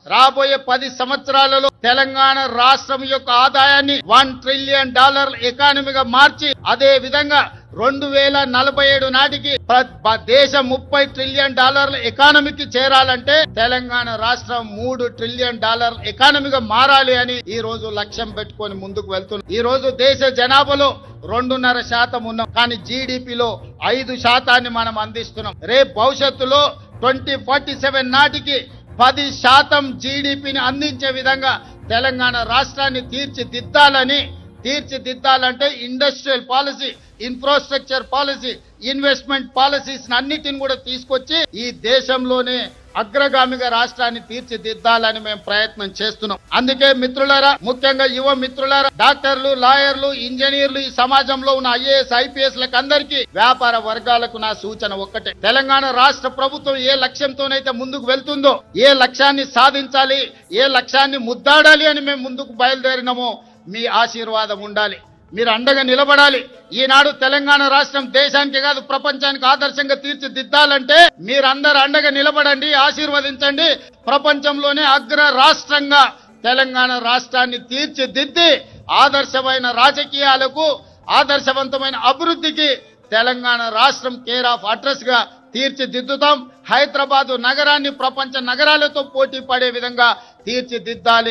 రాబోయే 10 సంవత్సరాలలో తెలంగాణ రాష్ట్రం యొక్క ఆదాయాన్ని $1 ట్రిలియన్ ఎకానమీగా మార్చి అదే విధంగా 2047 నాటికి దేశం $30 ట్రిలియన్ ఎకానమీకి చేరాలంటే తెలంగాణ రాష్ట్రం $3 ట్రిలియన్ ఎకానమీగా మారాలి అని ఈ రోజు లక్ష్యం పెట్టుకొని ముందుకు వెళ్తున్నాం. ఈ రోజు దేశ జనాభాలో 2.5% ఉన్నాం, కానీ జీడిపిలో 5% మనం అందిస్తున్నాం. రేపు భవిష్యత్తులో 2047 నాటికి 10% జీడిపిని అందించే విధంగా తెలంగాణ రాష్ట్రాన్ని తీర్చిదిద్దాలంటే industrial policy, infrastructure policy, investment policies అన్నిటిని కూడా తీసుకొచ్చి ఈ దేశంలోనే అగ్రగామిగా రాష్ట్రాన్ని తీర్చిదిద్దాలని మేము ప్రయత్నం చేస్తున్నాం. అందుకే మిత్రులారా, ముఖ్యంగా యువ మిత్రులారా, డాక్టర్లు, లాయర్లు, ఇంజనీర్లు, ఈ సమాజంలో ఉన్న IAS, IPS లకు అందరికీ, వ్యాపార వర్గాలకు నా సూచన ఒక్కటే. తెలంగాణ రాష్ట్ర ప్రభుత్వం ఏ లక్ష్యంతోనైతే ముందుకు వెళ్తుందో, ఏ లక్ష్యాన్ని సాధించాలి, ఏ లక్ష్యాన్ని ముద్దాడాలి అని మేము ముందుకు బయలుదేరినామో మీ ఆశీర్వాదం ఉండాలి, మీరు అండగా నిలబడాలి. ఈనాడు తెలంగాణ రాష్ట్రం దేశానికి కాదు ప్రపంచానికి ఆదర్శంగా తీర్చిదిద్దాలంటే మీరందరూ అండగా నిలబడండి, ఆశీర్వదించండి. ప్రపంచంలోనే అగ్ర రాష్ట్రంగా తెలంగాణ రాష్ట్రాన్ని తీర్చిదిద్ది ఆదర్శమైన రాజకీయాలకు, ఆదర్శవంతమైన అభివృద్ధికి తెలంగాణ రాష్ట్రం కేర్ ఆఫ్ అడ్రస్ గా తీర్చిదిద్దుతాం. హైదరాబాదు నగరాన్ని ప్రపంచ నగరాలతో పోటీ పడే విధంగా తీర్చిదిద్దాలి.